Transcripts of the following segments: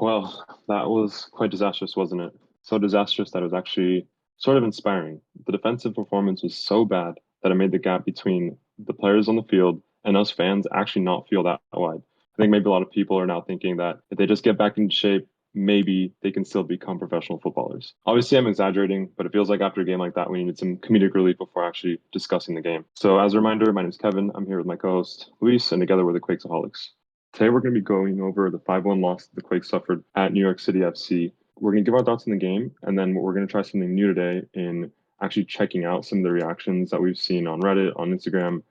Well, that was quite disastrous, wasn't it? So disastrous that it was actually sort of inspiring. The defensive performance was so bad that it made the gap between the players on the field and us fans actually not feel that wide. I think maybe a lot of people are now thinking that if they just get back into shape, maybe they can still become professional footballers. Obviously, I'm exaggerating, but it feels like after a game like that, we needed some comedic relief before actually discussing the game. So, as a reminder, my name is Kevin. I'm here with my co-host Luis, and together we're the Quakesaholics. Today, we're going to be going over the 5-1 loss that the Quakes suffered at New York City FC. We're going to give our thoughts on the game, and then we're going to try something new today in actually checking out some of the reactions that we've seen on Reddit, on Instagram,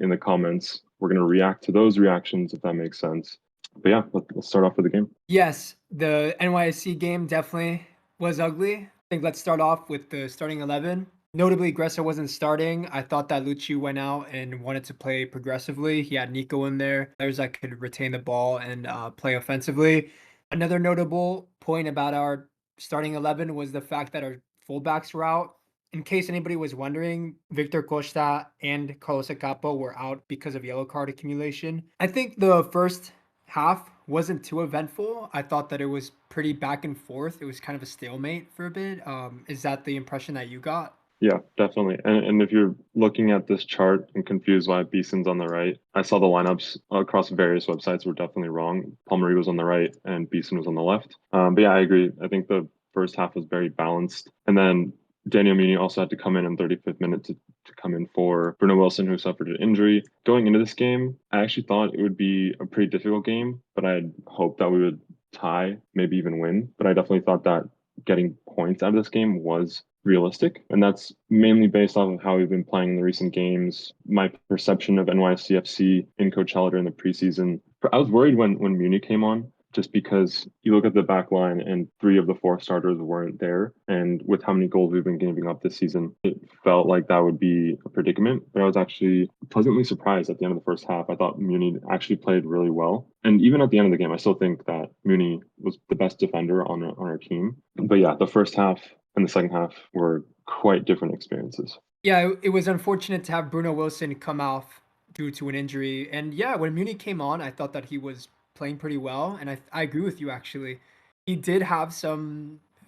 in the comments. We're going to react to those reactions, if that makes sense. But yeah, let's start off with the game. Yes, the NYSC game definitely was ugly. I think let's start off with the starting 11. Notably, Gressa wasn't starting. I thought that Luchi went out and wanted to play progressively. He had Nico in there, players that could retain the ball and play offensively. Another notable point about our starting 11 was the fact that our fullbacks were out. In case anybody was wondering, Victor Costa and Carlos Acapo were out because of yellow card accumulation. I think the first half wasn't too eventful. I thought that it was pretty back and forth. It was kind of a stalemate for a bit. Is that the impression that you got? Yeah, definitely. And if you're looking at this chart and confused why Beeson's on the right, I saw the lineups across various websites were definitely wrong. Palmieri was on the right and Beeson was on the left. But yeah, I agree. I think the first half was very balanced. And then Daniel Munie also had to come in 35th minute to come in for Bruno Wilson, who suffered an injury. Going into this game, I actually thought it would be a pretty difficult game, but I had hoped that we would tie, maybe even win. But I definitely thought that getting points out of this game was realistic. And that's mainly based off of how we've been playing in the recent games. My perception of NYCFC in Coachella during the preseason. I was worried when Munie came on, just because you look at the back line and three of the four starters weren't there. And with how many goals we've been giving up this season, it felt like that would be a predicament. But I was actually pleasantly surprised at the end of the first half. I thought Munie actually played really well. And even at the end of the game, I still think that Munie was the best defender on our team. But yeah, the first half and the second half were quite different experiences. Yeah, it was unfortunate to have Bruno Wilson come off due to an injury. And yeah, when Muni came on, I thought that he was playing pretty well. And I agree with you, actually. He did have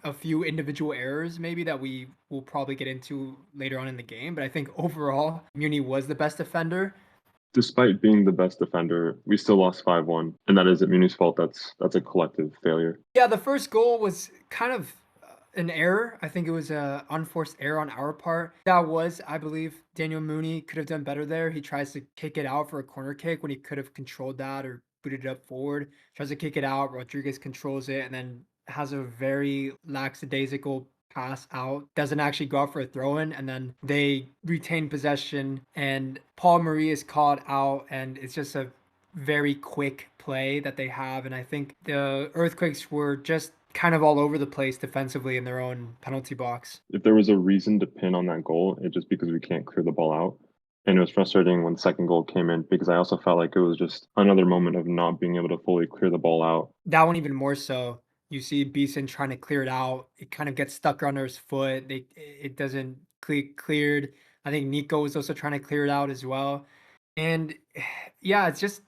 a few individual errors, maybe that we will probably get into later on in the game. But I think overall, Muni was the best defender. Despite being the best defender, we still lost 5-1, and that isn't Muni's fault. That's a collective failure. Yeah, the first goal was kind of an error. I think it was a unforced error on our part. That was, I believe, Daniel Mooney could have done better there. He tries to kick it out for a corner kick when he could have controlled that or booted it up forward. Tries to kick it out. Rodriguez controls it and then has a very lackadaisical pass out. Doesn't actually go out for a throw in, and then they retain possession. And Paul Marie is called out, and it's just a very quick play that they have. And I think the Earthquakes were just kind of all over the place defensively in their own penalty box. If there was a reason to pin on that goal, it's just because we can't clear the ball out. And it was frustrating when the second goal came in because I also felt like it was just another moment of not being able to fully clear the ball out. That one even more so. You see Beeson trying to clear it out. It kind of gets stuck under his foot. It doesn't cleared. I think Nico was also trying to clear it out as well. And yeah, it's just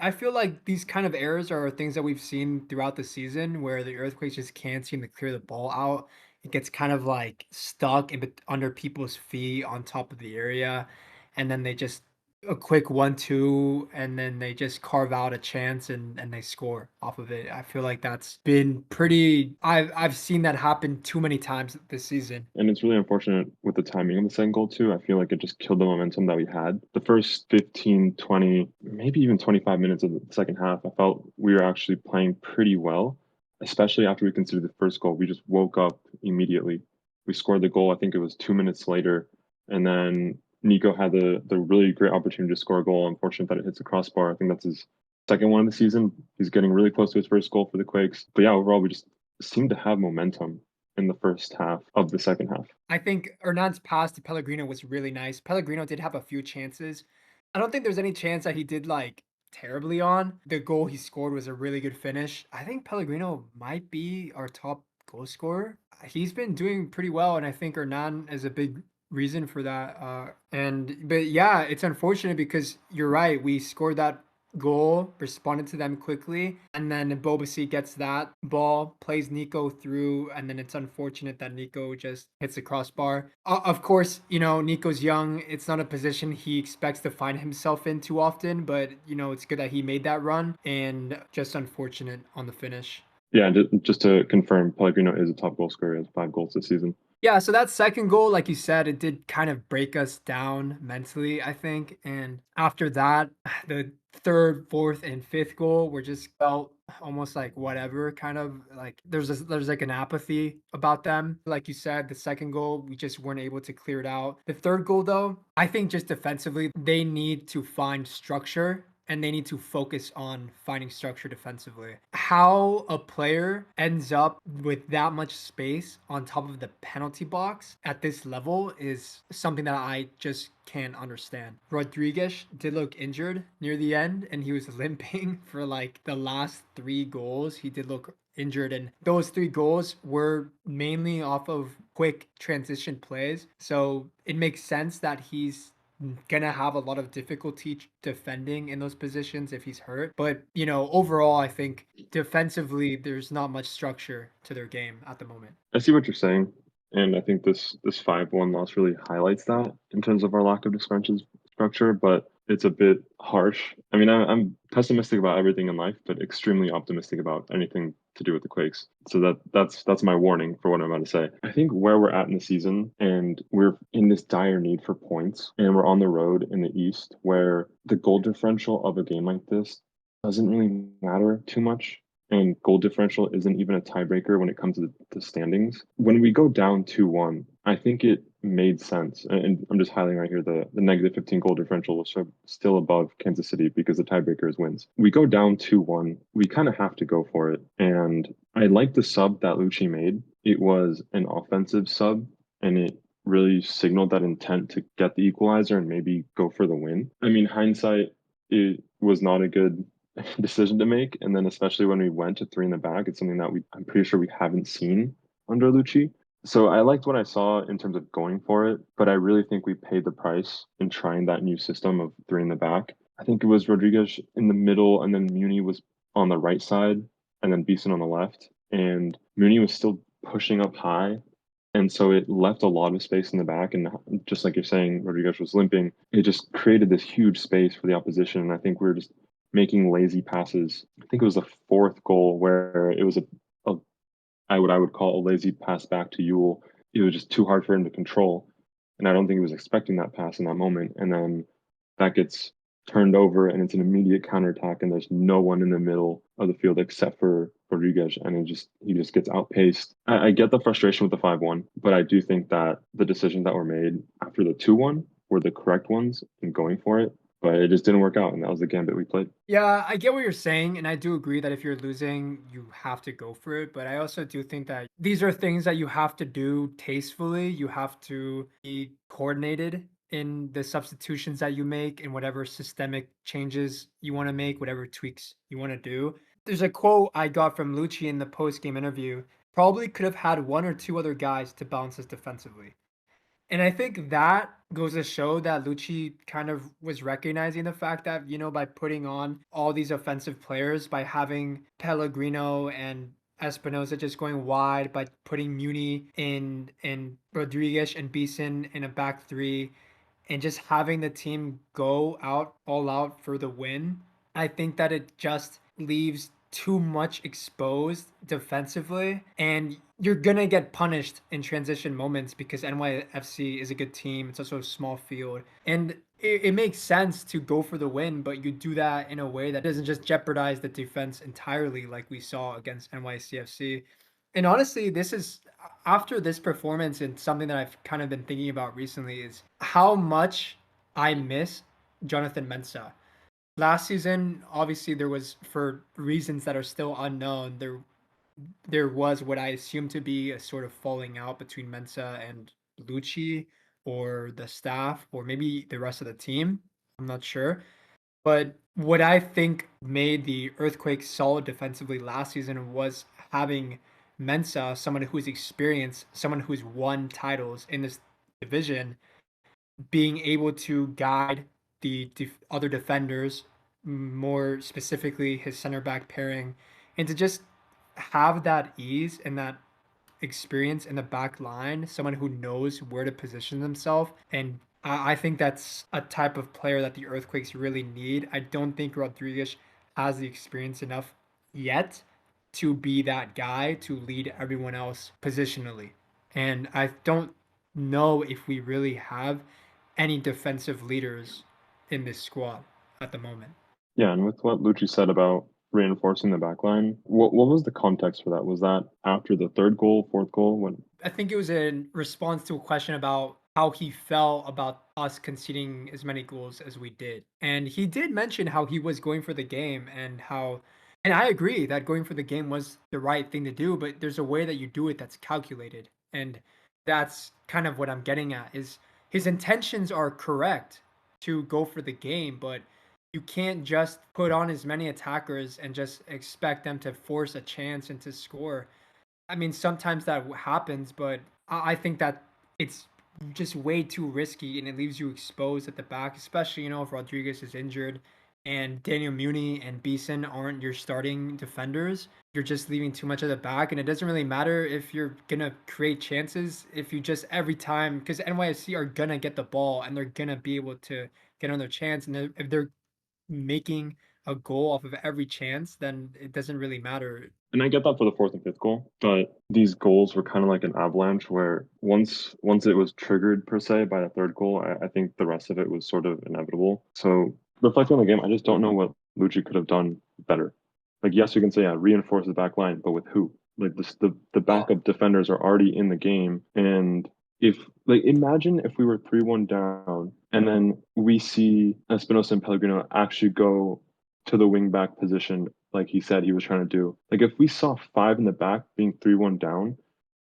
I feel like these kind of errors are things that we've seen throughout the season where the Earthquakes just can't seem to clear the ball out. It gets kind of like stuck under people's feet on top of the area, and then they just a quick 1-2, and then they just carve out a chance and they score off of it. I feel like that's been pretty. I've seen that happen too many times this season. And it's really unfortunate with the timing of the second goal, too. I feel like it just killed the momentum that we had. The first 15, 20, maybe even 25 minutes of the second half, I felt we were actually playing pretty well, especially after we considered the first goal. We just woke up immediately. We scored the goal, I think it was 2 minutes later. And then Nico had the really great opportunity to score a goal. Unfortunate that it hits the crossbar. I think that's his second one of the season. He's getting really close to his first goal for the Quakes. But yeah, overall, we just seemed to have momentum in the first half of the second half. I think Hernan's pass to Pellegrino was really nice. Pellegrino did have a few chances. I don't think there's any chance that he did like terribly on. The goal he scored was a really good finish. I think Pellegrino might be our top goal scorer. He's been doing pretty well, and I think Hernan is a big reason for that. But yeah, it's unfortunate because you're right. We scored that goal, responded to them quickly, and then Bobasi gets that ball, plays Nico through, and then it's unfortunate that Nico just hits the crossbar. Of course, Nico's young. It's not a position he expects to find himself in too often, but it's good that he made that run, and just unfortunate on the finish. Yeah, just to confirm, Pellegrino is a top goal scorer. He has 5 goals this season. Yeah, so that second goal, like you said, it did kind of break us down mentally, I think. And after that, the third, fourth, and fifth goal were just felt almost like whatever, kind of like there's like an apathy about them. Like you said, the second goal, we just weren't able to clear it out. The third goal, though, I think just defensively, they need to find structure and they need to focus on finding structure defensively. How a player ends up with that much space on top of the penalty box at this level is something that I just can't understand. Rodriguez did look injured near the end and he was limping for like the last 3 goals. He did look injured, and those 3 goals were mainly off of quick transition plays. So it makes sense that he's gonna have a lot of difficulty defending in those positions if he's hurt. But overall, I think defensively, there's not much structure to their game at the moment. I see what you're saying, and I think this 5-1 loss really highlights that in terms of our lack of defensive structure, but it's a bit harsh. I mean, I'm pessimistic about everything in life, but extremely optimistic about anything to do with the Quakes. So that's my warning for what I'm about to say. I think where we're at in the season, and we're in this dire need for points, and we're on the road in the East, where the goal differential of a game like this doesn't really matter too much, and goal differential isn't even a tiebreaker when it comes to the standings. When we go down 2-1, I think it made sense. And I'm just highlighting right here the negative 15 goal differential was still above Kansas City because the tiebreaker is wins. We go down 2-1, we kind of have to go for it. And I like the sub that Luchi made. It was an offensive sub, and it really signaled that intent to get the equalizer and maybe go for the win. I mean, hindsight, it was not a good decision to make. And then especially when we went to 3 in the back, it's something that I'm pretty sure we haven't seen under Luchi. So I liked what I saw in terms of going for it, but I really think we paid the price in trying that new system of 3 in the back. I think it was Rodriguez in the middle, and then Munie was on the right side, and then Beeson on the left. And Munie was still pushing up high. And so it left a lot of space in the back. And just like you're saying, Rodriguez was limping. It just created this huge space for the opposition. And I think we were just making lazy passes. I think it was the fourth goal where it was a I would call a lazy pass back to Yueill. It was just too hard for him to control. And I don't think he was expecting that pass in that moment. And then that gets turned over and it's an immediate counterattack and there's no one in the middle of the field except for Rodriguez and he just gets outpaced. I get the frustration with the 5-1, but I do think that the decisions that were made after the 2-1 were the correct ones in going for it. But it just didn't work out, and that was the gambit we played. Yeah, I get what you're saying, and I do agree that if you're losing, you have to go for it. But I also do think that these are things that you have to do tastefully. You have to be coordinated in the substitutions that you make and whatever systemic changes you want to make, whatever tweaks you want to do. There's a quote I got from Luchi in the post-game interview. Probably could have had one or two other guys to balance us defensively. And I think that goes to show that Lucci kind of was recognizing the fact that, by putting on all these offensive players, by having Pellegrino and Espinosa just going wide, by putting Munie in and Rodriguez and Beeson in a back three, and just having the team go out all out for the win, I think that it just leaves too much exposed defensively, and you're gonna get punished in transition moments because NYFC is a good team. It's also a small field, and it makes sense to go for the win, but you do that in a way that doesn't just jeopardize the defense entirely, like we saw against NYCFC. And honestly, this is after this performance, and something that I've kind of been thinking about recently is how much I miss Jonathan Mensah. Last season, obviously, there was, for reasons that are still unknown, there was what I assume to be a sort of falling out between Mensah and Luchi, or the staff, or maybe the rest of the team. I'm not sure. But what I think made the Earthquakes solid defensively last season was having Mensah, someone who's experienced, someone who's won titles in this division, being able to guide the other defenders, more specifically his center back pairing, and to just have that ease and that experience in the back line, someone who knows where to position themselves. And I think that's a type of player that the Earthquakes really need. I don't think Rodriguez has the experience enough yet to be that guy to lead everyone else positionally. And I don't know if we really have any defensive leaders in this squad at the moment. Yeah, and with what Luchi said about reinforcing the back line, what was the context for that? Was that after the third goal, fourth goal? When I think it was in response to a question about how he felt about us conceding as many goals as we did. And he did mention how he was going for the game and how, and I agree that going for the game was the right thing to do, but there's a way that you do it that's calculated. And that's kind of what I'm getting at is his intentions are correct to go for the game, but you can't just put on as many attackers and just expect them to force a chance and to score. I mean, sometimes that happens, but I think that it's just way too risky and it leaves you exposed at the back, especially, if Rodriguez is injured and Daniel Munie and Beeson aren't your starting defenders. You're just leaving too much at the back, and it doesn't really matter if you're gonna create chances if you just every time, because NYSC are gonna get the ball and they're gonna be able to get on their chance, and if they're making a goal off of every chance, then it doesn't really matter. and I get that for the fourth and fifth goal, but these goals were kind of like an avalanche where once it was triggered per se by the third goal, I think the rest of it was sort of inevitable. So reflecting on the game, I just don't know what Luchi could have done better. Like yes, you can say yeah, reinforce the back line, but with who? Like the Well, backup defenders are already in the game, and if like imagine if we were 3-1 down and then we see Espinosa and Pellegrino actually go to the wing back position like he said he was trying to do. Like if we saw five in the back being 3-1 down,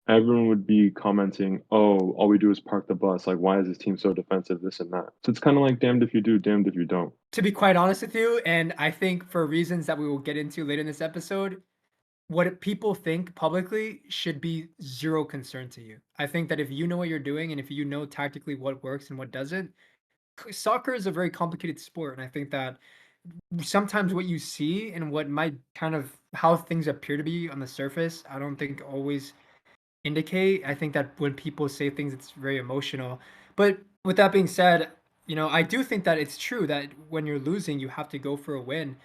everyone would be commenting, "Oh, all we do is park the bus. Like why is this team so defensive, this and that." So it's kind of like damned if you do, damned if you don't. to be quite honest with you, and I think for reasons that we will get into later in this episode, what people think publicly should be zero concern to you. I think that if you know what you're doing and if you know tactically what works and what doesn't, soccer is a very complicated sport. And I think that sometimes what you see and what might kind of how things appear to be on the surface, I don't think always indicate. I think that when people say things, it's very emotional. But with that being said, I do think that it's true that when you're losing, you have to go for a win.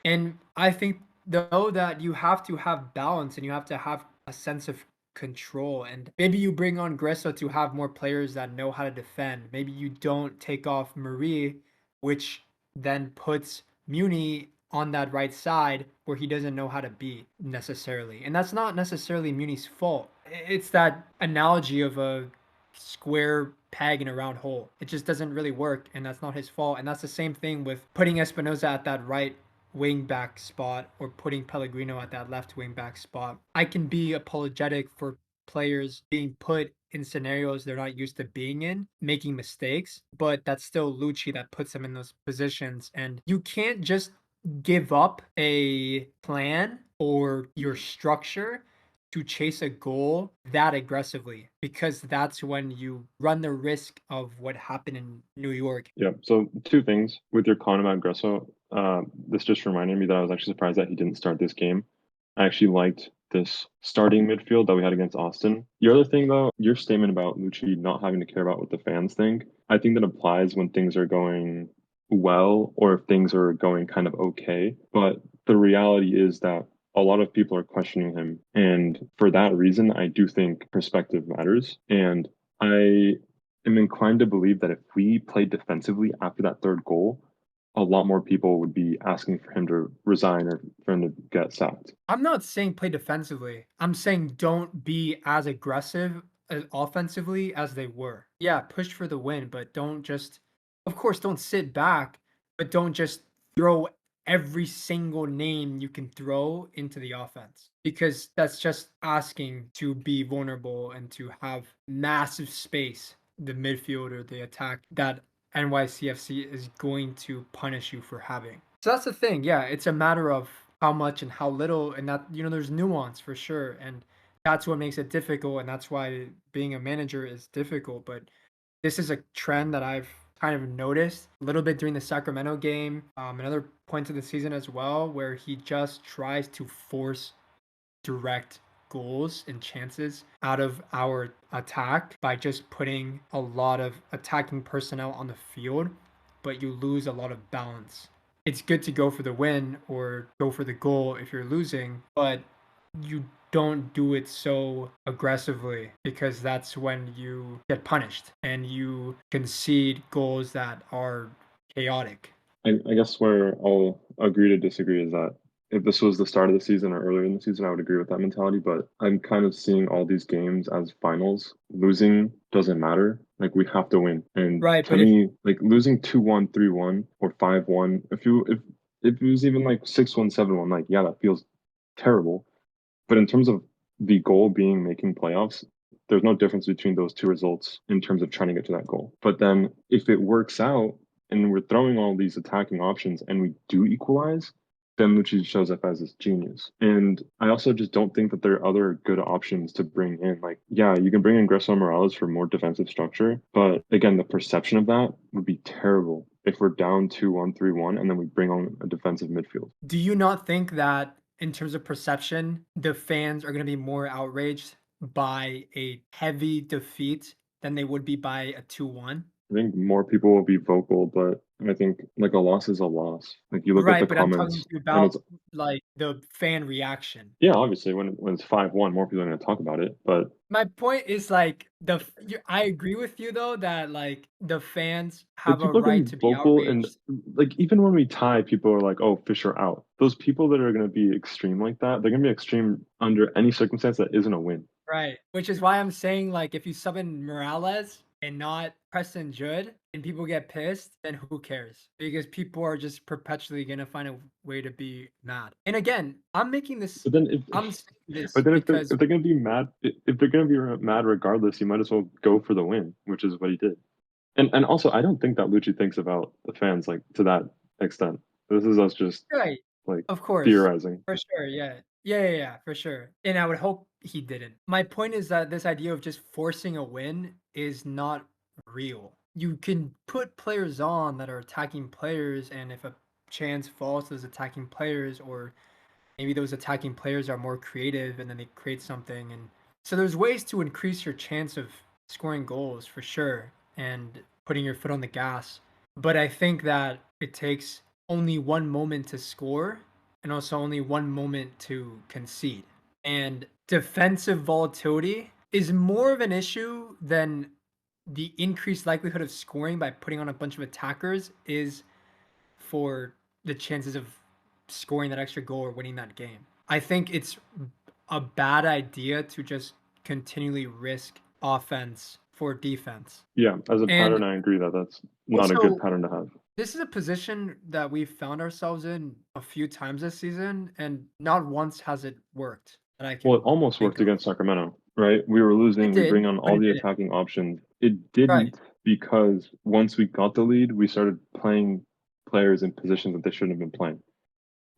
And I think though that you have to have balance and you have to have a sense of control. And maybe you bring on Gresso to have more players that know how to defend. Maybe you don't take off Marie, which then puts Munie on that right side where he doesn't know how to be necessarily. And that's not necessarily Munie's fault. It's that analogy of a square peg in a round hole. It just doesn't really work, and that's not his fault. And that's the same thing with putting Espinoza at that right wing back spot or putting Pellegrino at that left wing back spot. I can be apologetic for players being put in scenarios they're not used to being in, making mistakes, but that's still Luchi that puts them in those positions. And you can't just give up a plan or your structure to chase a goal that aggressively, because that's when you run the risk of what happened in New York. Yeah. So two things with your comment about Gresso. This just reminded me that I was actually surprised that he didn't start this game. I actually liked this starting midfield that we had against Austin. The other thing, though, your statement about Luchi not having to care about what the fans think, I think that applies when things are going well or if things are going kind of okay. But the reality is that a lot of people are questioning him. And for that reason, I do think perspective matters. And I am inclined to believe that if we played defensively after that third goal, a lot more people would be asking for him to resign or for him to get sacked. I'm not saying play defensively. I'm saying don't be as aggressive offensively as they were. Yeah, push for the win, but don't just, of course, don't sit back, but don't just throw every single name you can throw into the offense, because that's just asking to be vulnerable and to have massive space, the midfield or the attack that NYCFC is going to punish you for having. So that's the thing. Yeah, it's a matter of how much and how little, and that there's nuance for sure, and that's what makes it difficult, and that's why being a manager is difficult. But this is a trend that I've kind of noticed a little bit during the Sacramento game. Another points of the season as well, where he just tries to force direct goals and chances out of our attack by just putting a lot of attacking personnel on the field, but you lose a lot of balance. It's good to go for the win or go for the goal if you're losing, but you don't do it so aggressively because that's when you get punished and you concede goals that are chaotic. I guess where I'll agree to disagree is that if this was the start of the season or earlier in the season, I would agree with that mentality. But I'm kind of seeing all these games as finals. Losing doesn't matter. Like we have to win. And Right, to but if me, like losing 2-1, 3-1, or 5-1, if it was even like 6-1, 7-1, like yeah, that feels terrible. But in terms of the goal being making playoffs, there's no difference between those two results in terms of trying to get to that goal. But then if it works out and we're throwing all these attacking options and we do equalize, then Luchi shows up as this genius. And I also just don't think that there are other good options to bring in. Like, yeah, you can bring in Gresso Morales for more defensive structure, but again, the perception of that would be terrible if we're down 2-1, 3-1, and then we bring on a defensive midfield. do you not think that in terms of perception, the fans are going to be more outraged by a heavy defeat than they would be by a 2-1? I think more people will be vocal, but I think like a loss is a loss. Like you look at the Right, but I'm talking comments to you and about it's like the fan reaction. yeah, obviously when it's 5-1, more people are going to talk about it. But My point is like I agree with you though that like the fans like have a people are going right to to be be vocal and outraged. like even when we tie, people are like, "Oh, Fisher out." Those people that are going to be extreme like that, they're going to be extreme under any circumstance that isn't a win. Right, which is why I'm saying, like, if you summon Morales and not Preston Judd and people get pissed, then who cares? Because people are just perpetually gonna find a way to be mad. And again, But then I'm saying this but then because if they're going to be mad, if they're going to be mad regardless, you might as well go for the win, which is what he did. And also, I don't think that Lucci thinks about the fans like to that extent. This is us just right, like of course, theorizing. for sure, yeah. Yeah, for sure. And I would hope he didn't. My point is that this idea of just forcing a win is not real. You can put players on that are attacking players, and if a chance falls to those attacking players, or maybe those attacking players are more creative and then they create something. And so there's ways to increase your chance of scoring goals for sure and putting your foot on the gas. But I think that it takes only one moment to score and also only one moment to concede. And defensive volatility is more of an issue than the increased likelihood of scoring by putting on a bunch of attackers is for the chances of scoring that extra goal or winning that game. I think it's a bad idea to just continually risk offense for defense. Yeah, as a And pattern, I agree that that's not a good also, pattern to have. this is a position that we've found ourselves in a few times this season, and not once has it worked that I Well, it can almost think worked of. against Sacramento, right? We were It losing, we bring did, on but all it the didn't. attacking options. It Right. didn't because once we got the lead, we started playing players in positions that they shouldn't have been playing,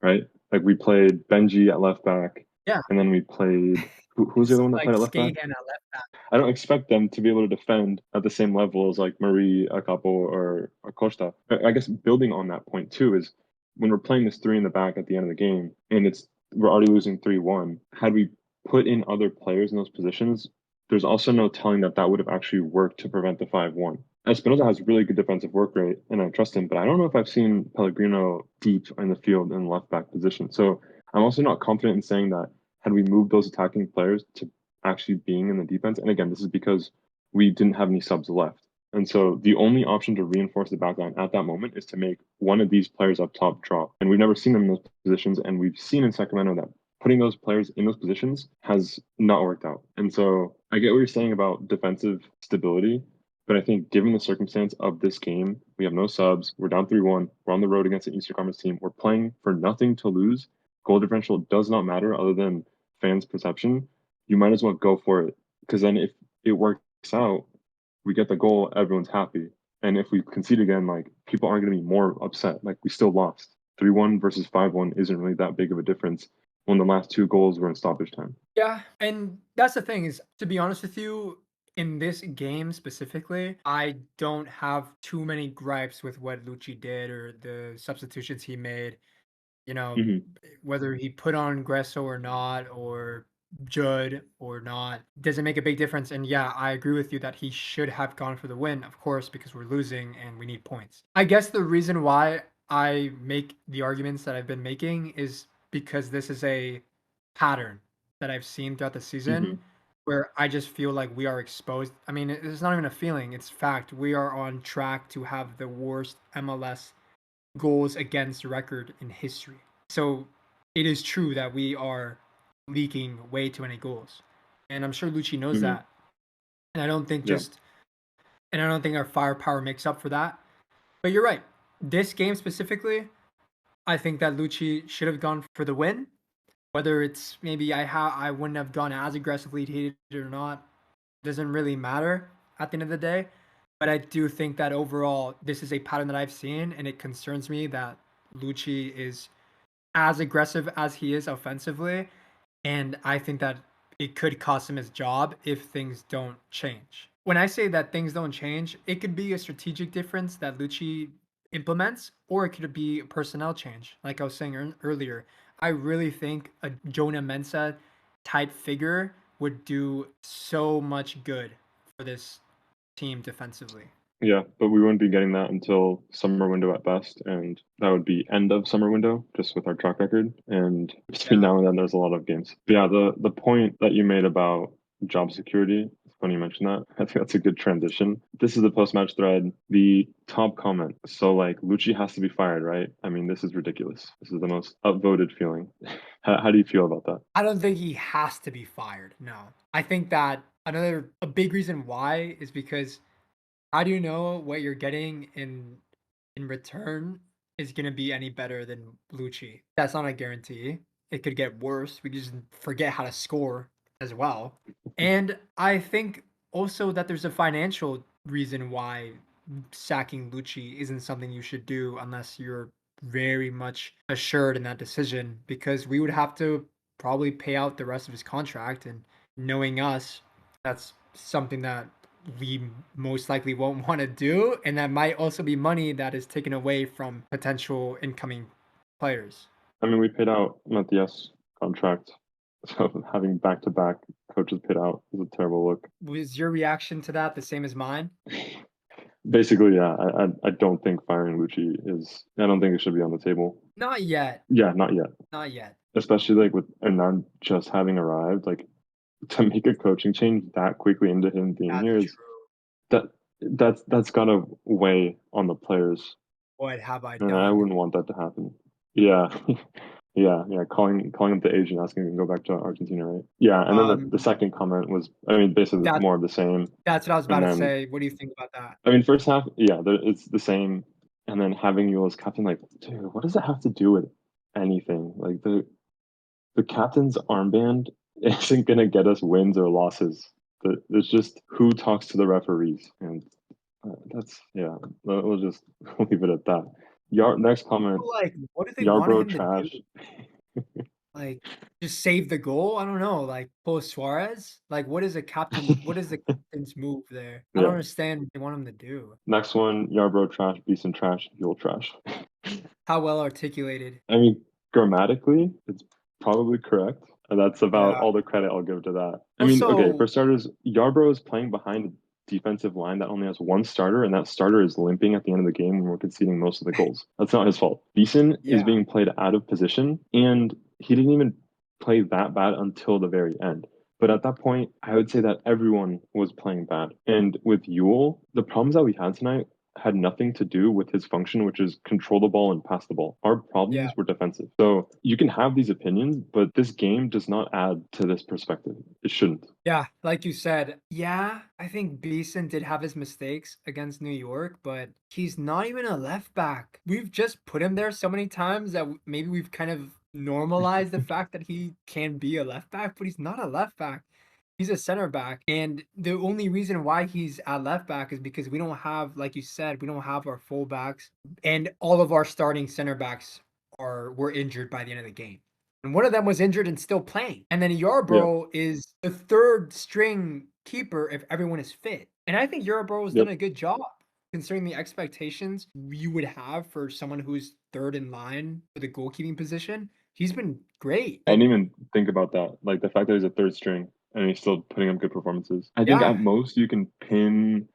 right? Like we played Benji at left back, Yeah. and then we played who's the It's other one that like played at left back? Skahan at left back. I don't expect them to be able to defend at the same level as like Marie, Akapo, or Costa. I guess building on that point too is when we're playing this three in the back at the end of the game and it's we're already losing 3-1. Had we put in other players in those positions, there's also no telling that that would have actually worked to prevent the 5-1. Espinoza has really good defensive work rate, and I trust him, but I don't know if I've seen Pellegrino deep in the field in left back position. So I'm also not confident in saying that had we moved those attacking players to actually being in the defense. And again, this is because we didn't have any subs left. And so the only option to reinforce the back line at that moment is to make one of these players up top drop. And we've never seen them in those positions. And we've seen in Sacramento that putting those players in those positions has not worked out. And so I get what you're saying about defensive stability. But I think given the circumstance of this game, we have no subs. We're down 3-1. We're on the road against an Eastern Conference team. We're playing for nothing to lose. Goal differential does not matter other than fans' perception. You might as well go for it because then if it works out, we get the goal, everyone's happy. And if we concede again, like people aren't going to be more upset. Like we still lost. 3-1 versus 5-1 isn't really that big of a difference when the last two goals were in stoppage time. Yeah, and that's the thing is, to be honest with you, in this game specifically, I don't have too many gripes with what Luchi did or the substitutions he made. You know, Hmm. whether he put on Gresso or not, or Judd or not, doesn't make a big difference. And yeah, I agree with you that he should have gone for the win, of course, because we're losing and we need points. I guess the reason why I make the arguments that I've been making is because this is a pattern that I've seen throughout the season Hmm. where I just feel like we are exposed. I mean, it's not even a feeling, it's fact. We are on track to have the worst MLS goals against record in history. So it is true that we are leaking way too many goals. And I'm sure Luchi knows Hmm. that. And I don't think Yeah. just and I don't think our firepower makes up for that. But you're right. This game specifically, I think that Luchi should have gone for the win. Whether it's maybe I wouldn't have gone as aggressively to hit it or not doesn't really matter at the end of the day. But I do think that overall this is a pattern that I've seen and it concerns me that Luchi is as aggressive as he is offensively, and I think that it could cost him his job if things don't change. When I say that things don't change, it could be a strategic difference that Lucci implements, or it could be a personnel change. Like I was saying earlier, I really think a Jona Mensah type figure would do so much good for this team defensively. Yeah, but we wouldn't be getting that until summer window at best, and that would be end of summer window, just with our track record. And between Yeah. now and then, there's a lot of games. But yeah, the point that you made about job security, it's funny you mentioned that. I think that's a good transition. This is the post-match thread. The top comment. So like Luchi has to be fired, right? I mean, this is ridiculous. This is the most upvoted feeling. How do you feel about that? I don't think he has to be fired. No. I think that a big reason why is because how do you know what you're getting in return is going to be any better than Lucci? That's not a guarantee. It could get worse. We just forget how to score as well. And I think also that there's a financial reason why sacking Lucci isn't something you should do unless you're very much assured in that decision, because we would have to probably pay out the rest of his contract, and knowing us, that's something that we most likely won't want to do, and that might also be money that is taken away from potential incoming players. I mean, we paid out Matias contract, so having back-to-back coaches paid out is a terrible look. Was your reaction to that the same as mine? Basically, yeah, I don't think firing Luchi is. I don't think it should be on the table. Not yet. Yeah, not yet. Not yet. Especially like with Hernan just having arrived, like to make a coaching change that quickly into him being That's here is true. that that's gotta weigh on the players, What have I and I done? wouldn't want that to happen. Yeah, yeah. Calling him to Asian, asking him to go back to Argentina, right? Yeah, and then the Um, second comment was, I mean, basically that more of the same. that's what I was about And to then say. What do you think about that? I mean, first half, yeah, it's the same. And then having Yueill as captain, like, dude, what does it have to do with anything? Like the captain's armband isn't gonna get us wins or losses. It's just who talks to the referees, and that's yeah. We'll just leave it at that. Next comment, Like, what do they want Yarbrough him to do? trash. Like, just save the goal? I don't know. Like, pull Suarez? Like, what is a captain? What is the captain's move there? I don't Yeah. understand what they want him to do. Next one, Yarbrough trash, Beeson trash, Yueill trash. How well articulated. I mean, grammatically, it's probably correct. And that's about Yeah. all the credit I'll give to that. I mean, okay, Also, for starters, Yarbrough is playing behind a defensive line that only has one starter, and that starter is limping at the end of the game when we're conceding most of the goals. That's not his fault. Beeson is yeah, being played out of position, and he didn't even play that bad until the very end. But at that point, I would say that everyone was playing bad. And with Yueill, the problems that we had tonight had nothing to do with his function, which is control the ball and pass the ball. Our yeah. problems were defensive. So you can have these opinions, but this game does not add to this perspective. It shouldn't. Yeah, like you said, yeah, I think Beeson did have his mistakes against New York, but he's not even a left back. We've just put him there so many times that maybe we've kind of normalized the fact that he can be a left back, but he's not a left back. He's a center back. And the only reason why he's at left back is because we don't have, like you said, we don't have our fullbacks, and all of our starting center backs were injured by the end of the game. And one of them was injured and still playing. And then Yeah. Yarbrough is the third string keeper if everyone is fit. And I think Eurobro has done Yep. a good job considering the expectations you would have for someone who's third in line for the goalkeeping position. He's been great. I didn't even think about that. Like the fact that he's a third string and he's still putting up good performances. I think Yeah, at most you can pin,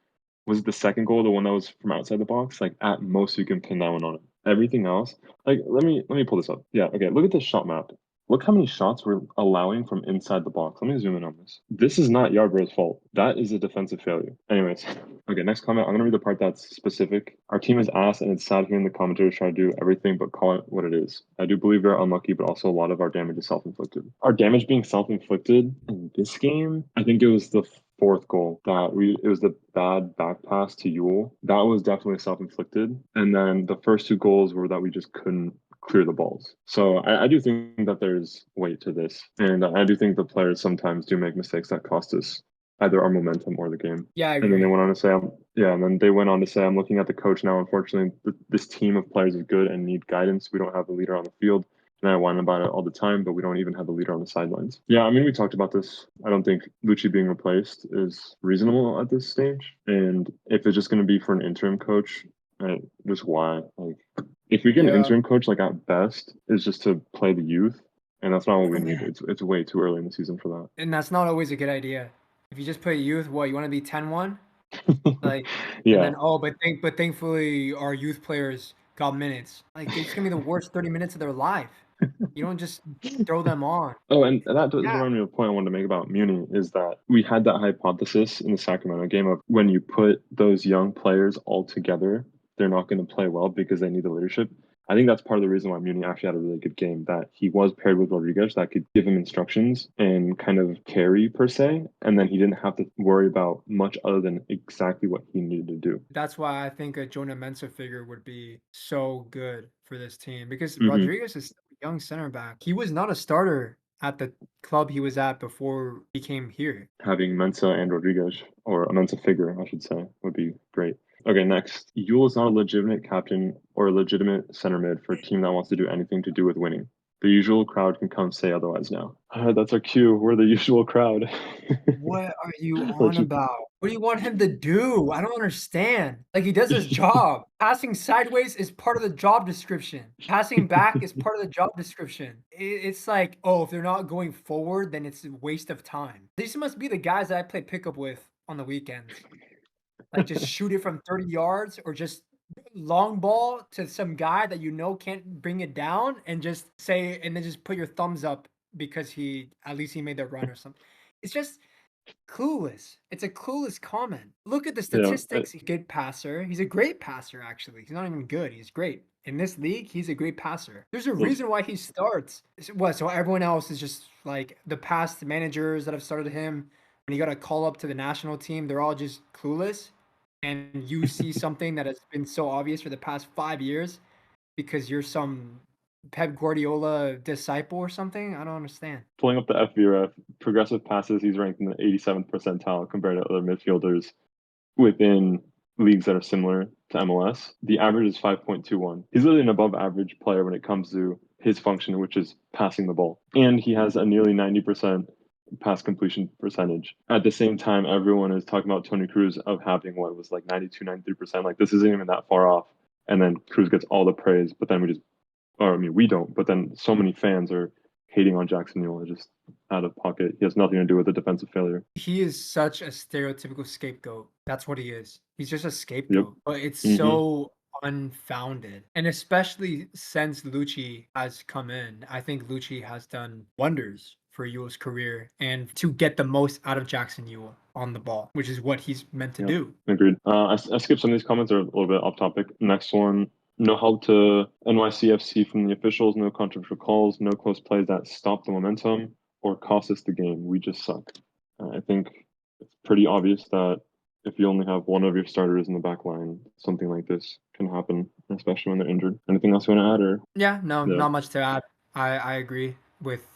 was it the second goal, the one that was from outside the box? Like at most you can pin that one on it. Everything else, like let me pull this up. Yeah, okay. Look at this shot map. Look how many shots we're allowing from inside the box. Let me zoom in on this. This is not Yarbrough's fault. That is a defensive failure. Anyways, okay, next comment. I'm gonna read the part that's specific. Our team is ass, and it's sad hearing the commentators try to do everything but call it what it is. I do believe we're unlucky, but also a lot of our damage is self-inflicted. Our damage being self-inflicted in this game, I think it was the fourth goal that it was the bad back pass to Yueill. That was definitely self-inflicted. And then the first two goals were that we just couldn't clear the balls. So I do think that there's weight to this. And I do think the players sometimes do make mistakes that cost us either our momentum or the game. yeah, I And then they agree. went on to say, yeah, and then they went on to say, I'm looking at the coach now. Unfortunately, this team of players is good and need guidance. We don't have a leader on the field. And I whine about it all the time, but we don't even have a leader on the sidelines. Yeah, I mean, we talked about this. I don't think Luchi being replaced is reasonable at this stage. And if it's just going to be for an interim coach, just why? Like, if we get an Yeah. interim coach, like at best, is just to play the youth, and that's not what we need. It's way too early in the season for And that's not always a good idea. If you just play youth, what, you want to be 10-1? that. Like, and Yeah. then, oh, but thankfully our youth players got minutes. Like, it's gonna be the worst 30 minutes of their life. You don't just throw them on. Oh, and that does Yeah, remind me of a point I wanted to make about Munie is that we had that hypothesis in the Sacramento game of when you put those young players all together, they're not going to play well because they need the leadership. I think that's part of the reason why Munie actually had a really good game, that he was paired with Rodriguez that could give him instructions and kind of carry per se, and then he didn't have to worry about much other than exactly what he needed to do. that's why I think a Jona Mensah figure would be so good for this team because Hmm. Rodriguez is still a young center back. He was not a starter at the club he was at before he came here. Having Mensah and Rodriguez, or a Mensah figure, I should say, would be great. Okay, next. Yueill is not a legitimate captain or a legitimate center mid for a team that wants to do anything to do with winning. The usual crowd can come say otherwise now. That's our cue. We're the usual crowd. What are you on Which is, about? What do you want him to do? I don't understand. Like, he does his job. Passing sideways is part of the job description. Passing back is part of the job description. It's like, oh, if they're not going forward, then it's a waste of time. These must be the guys that I play pickup with on the weekends. Like, just shoot it from 30 yards or just long ball to some guy that you know can't bring it down and just say, and then just put your thumbs up because at least he made the run or something. It's just clueless. It's a clueless comment. Look at the yeah, statistics. He's a good passer. He's a great passer, actually. He's not even good. He's great. In this league, he's a great passer. There's a well, reason why he starts. What? So everyone else is just like the past managers that have started him. When he got a call up to the national team, they're all just clueless. And you see something that has been so obvious for the past 5 years because you're some Pep Guardiola disciple or something. I don't understand. pulling up the FVRF, progressive passes, he's ranked in the 87th percentile compared to other midfielders within leagues that are similar to MLS. The average is 5.21. He's literally an above average player when it comes to his function, which is passing the ball. And he has a nearly 90% pass completion percentage. At the same time, everyone is talking about Tony Cruz of having what was like 92, 93%. Like this isn't even that far off. And then Cruz gets all the praise, but then or I mean, we don't, but then so many fans are hating on Jackson Yueill just out of pocket. He has nothing to do with the defensive failure. He is such a stereotypical scapegoat. That's what he is. He's just a Yep. scapegoat, but it's Hmm. so unfounded. And especially since Luchi has come in, I think Luchi has done wonders for Yueill's career and to get the most out of Jackson Yueill on the ball, which is what he's meant to Yeah, do. agreed. I skipped some of these comments. They're a little bit off topic. Next one. No help to NYCFC from the officials. No controversial calls. No close plays that stop the momentum or cost us the game. We just suck. I think it's pretty obvious that if you only have one of your starters in the back line, something like this can happen, especially when they're injured. Anything else you want to add, or Yeah, no, yeah? not much to add. I agree with,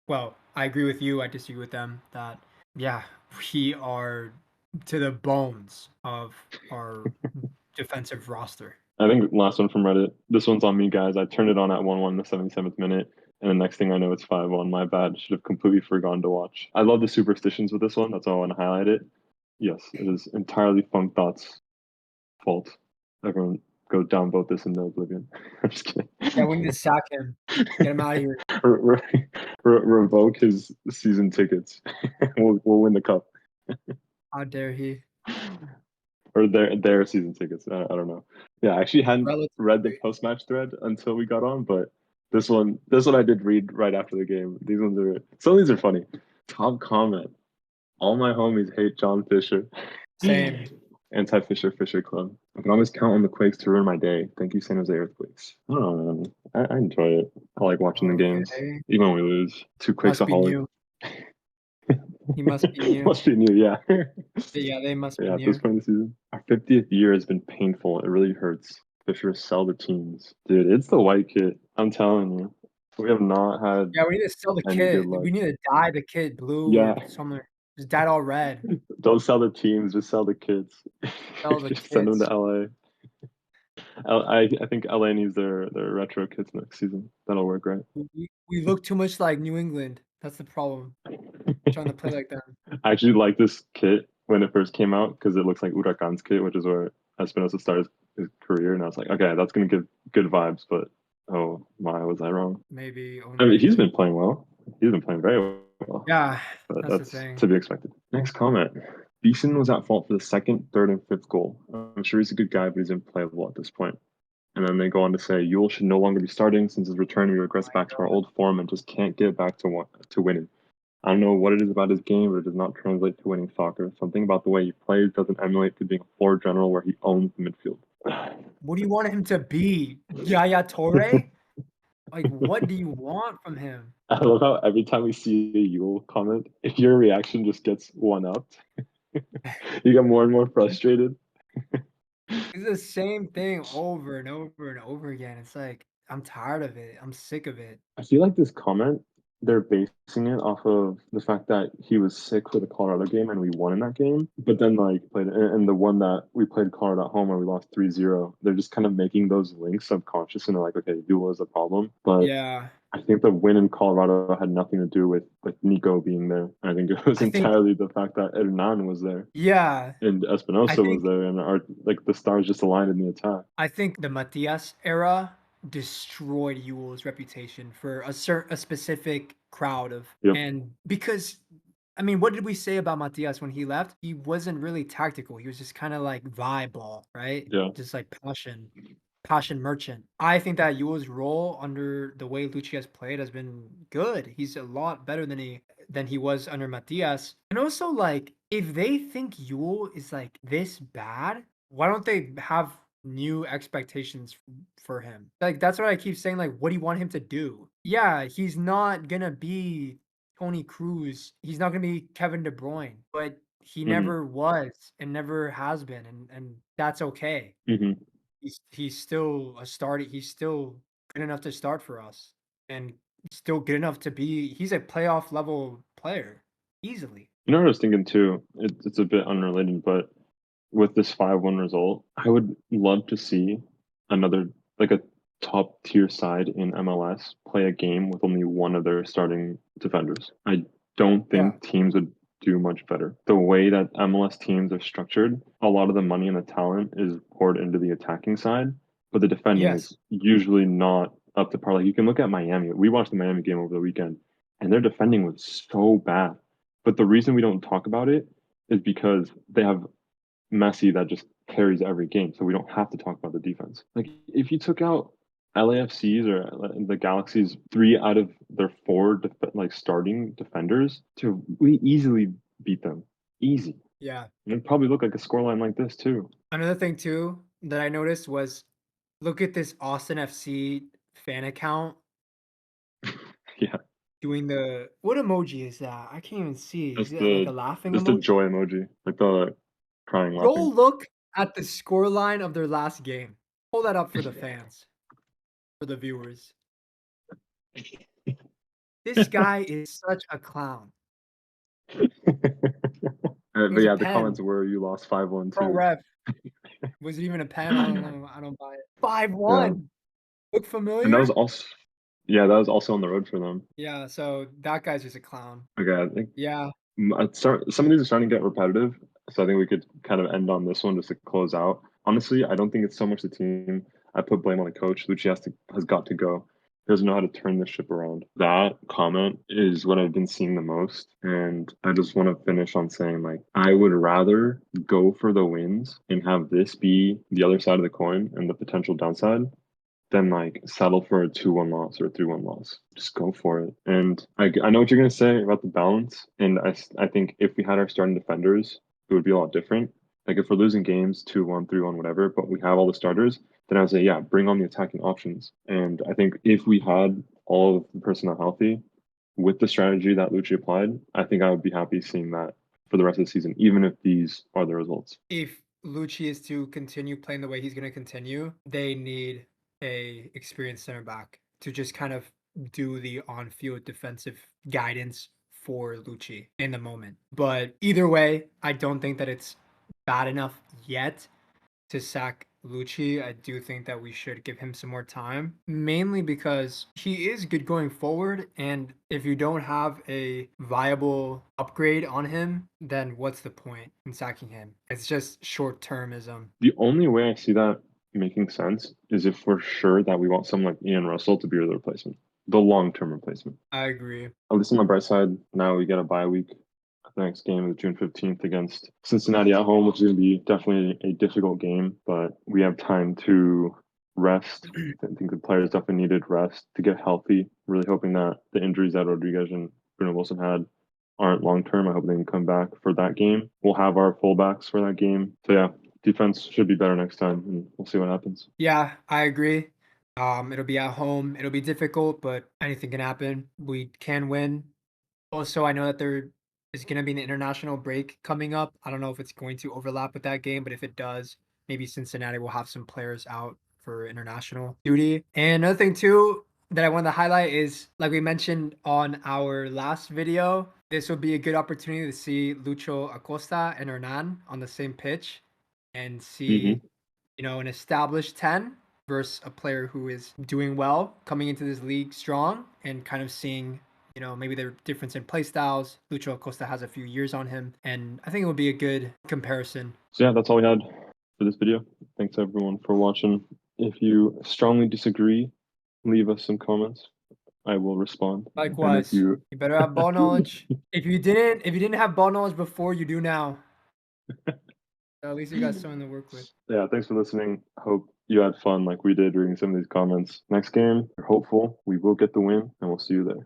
well, I agree with you. I disagree with them that, yeah, we are to the bones of our defensive roster. I think last one from Reddit. This one's on me, guys. I turned it on at 1-1 in the 77th minute. And the next thing I know, it's 5-1. My bad. Should have completely forgotten to watch. I love the superstitions with this one. That's why I want to highlight it. Yes, it is entirely Funk Thought's fault. Everyone go downvote this into oblivion. I'm just kidding. Yeah, we need to sack him. Get him out of here. Revoke his season tickets. We'll win the cup. How dare he? Or their season tickets. I don't know. Yeah, I actually hadn't read the Relatively. post match thread until we got on, but this one I did read right after the game. Some of these are funny. Top comment. All my homies hate John Fisher. Same. Anti-Fisher Club. I can always count on the Quakes to ruin my day. Thank you, San Jose Earthquakes. I don't know, man. I enjoy it. I like watching the games, Okay. even when we lose. Two Must be Quakesaholics. new. He must be new. Must be new, yeah. Yeah, they must be Yeah, at this new. point in the season. Our 50th year has been painful. It really hurts. Fisher sell the teams. Dude, it's the white kit. I'm telling you. We have not had Yeah, we need to sell the any good kid. luck. We need to dye the kid blue Yeah. or something. Just dye it all red. Don't sell the teams, just sell the kids. Sell the Just send them kids. to LA. I think LA needs their retro kits next season. That'll work, right? We look too much like New England. That's the problem. Trying to play like them. I actually like this kit when it first came out because it looks like Huracan's kit, which is where Espinosa started his career. And I was like, okay, that's going to give good vibes. But oh my, was I wrong? Maybe. Oh, I mean, he's maybe. been playing well. He's been playing very well. Yeah, But that's the that's thing. to be expected. Next comment. Beeson was at fault for the second, third, and fifth goal. I'm sure he's a good guy, but he's unplayable at this point. And then they go on to say Yueill should no longer be starting since his return. We regress back to our old form and just can't get back to winning. I don't know what it is about his game, but it does not translate to winning soccer. Something about the way he plays doesn't emulate to being a floor general where he owns the midfield. What do you want him to be? Yaya Torre? Like, what do you want from him? I love how every time we see a Yueill comment, if your reaction just gets one upped, you get more and more frustrated. It's the same thing over and over and over again. It's like, I'm tired of it. I'm sick of it. I feel like this comment, they're basing it off of the fact that he was sick for the Colorado game and we won in that game. But then, like, played and the one that we played Colorado at home where we lost 3-0, they're just kind of making those links subconscious and they're like, okay, Yueill is a problem. But Yeah. I think the win in Colorado had nothing to do with Nico being there. I think it was I think, entirely the fact that Hernan was there yeah. and I Espinosa was think there and the stars just aligned in the attack. I think the Matias era destroyed Yueill's reputation for a specific crowd of Yep. and because I mean, what did we say about Matias when he left? He wasn't really tactical. He was just kind of like vibe ball, right? Yeah. Just like passion merchant. I think that Yueill's role under the way Luchi has played has been good. He's a lot better than he was under Matias. And also, like, if they think Yueill is like this bad, why don't they have new expectations for him? Like, that's what I keep saying. Like, what do you want him to do? Yeah, he's not gonna be Tony Cruz. He's not gonna be Kevin De Bruyne, but he Mm-hmm. never was and never has been, and that's okay. Mm-hmm. He's still a starter. He's still good enough to start for us, and still good enough to be. He's a playoff level player easily. You know what I was thinking too? It's a bit unrelated, but with this 5-1 result, I would love to see another, like a top tier side in MLS play a game with only one of their starting defenders. I don't Yeah. think teams would do much better. The way that MLS teams are structured, a lot of the money and the talent is poured into the attacking side, but the defending Yes. is usually not up to par. Like you can look at Miami. We watched the Miami game over the weekend, and their defending was so bad. But the reason we don't talk about it is because they have Messi that just carries every game, so we don't have to talk about the defense. Like if you took out LAFC's or the Galaxy's 3 out of their 4 starting defenders, we easily beat them, easy. Yeah. And it'd probably look like a scoreline like this too. Another thing too that I noticed was look at this Austin FC fan account Yeah, doing the what emoji is that? I can't even see. that's Is it like a the laughing just a emoji? joy emoji, like the crying Go laughing. look at the score line of their last game. Pull that up for the fans, for the viewers. This guy is such a clown. But There's a yeah, the pen. comments were you lost 5-1 Pro too. ref. Was it even a pen? I don't know. I don't buy it. Yeah, 5-1. Look and that was familiar? also Yeah, that was also on the road for them. Yeah, so that guy's just a clown. Okay, I think Yeah. some of these are starting to get repetitive, so I think we could kind of end on this one just to close out. Honestly, I don't think it's so much the team. I put blame on the coach. Luchi has got to go. He doesn't know how to turn this ship around. That comment is what I've been seeing the most, and I just want to finish on saying like I would rather go for the wins and have this be the other side of the coin and the potential downside than like settle for a 2-1 loss or a 3-1 loss. Just go for it. And I know what you're going to say about the balance. And I think if we had our starting defenders, it would be a lot different. Like if we're losing games 2-1, 3-1, whatever, but we have all the starters, then I would say, yeah, bring on the attacking options. And I think if we had all of the personnel healthy with the strategy that Luchi applied, I think I would be happy seeing that for the rest of the season, even if these are the results. If Luchi is to continue playing the way he's going to continue, they need a experienced center back to just kind of do the on-field defensive guidance for Luchi in the moment. But either way, I don't think that it's bad enough yet to sack Luchi. I do think that we should give him some more time, mainly because he is good going forward. And if you don't have a viable upgrade on him, then what's the point in sacking him? It's just short termism. The only way I see that making sense is if we're sure that we want someone like Ian Russell to be the replacement, the long-term replacement. I agree. At least on the bright side, now we get a bye week. The next game is June 15th against Cincinnati at home, which is going to be definitely a difficult game, but we have time to rest. I think the players definitely needed rest to get healthy. Really hoping that the injuries that Rodriguez and Bruno Wilson had aren't long term. I hope they can come back for that game. We'll have our fullbacks for that game. So yeah, defense should be better next time, and we'll see what happens. Yeah, I agree. It'll be at home. It'll be difficult, but anything can happen. We can win. Also, I know that there is going to be an international break coming up. I don't know if it's going to overlap with that game, but if it does, maybe Cincinnati will have some players out for international duty. And another thing too that I wanted to highlight is, like we mentioned on our last video, this will be a good opportunity to see Lucho Acosta and Hernan on the same pitch and see, Hmm. an established 10 versus a player who is doing well coming into this league strong, and kind of seeing maybe the difference in play styles. Lucho Acosta has a few years on him, and I think it would be a good comparison. So yeah, that's all we had for this video. Thanks everyone for watching. If you strongly disagree, leave us some comments. I will respond. And if Likewise, you you better have ball knowledge. If you didn't have ball knowledge before, you do now. At least you got someone to work with. Yeah, thanks for listening. Hope you had fun like we did reading some of these comments. Next game, we're hopeful we will get the win, and we'll see you there.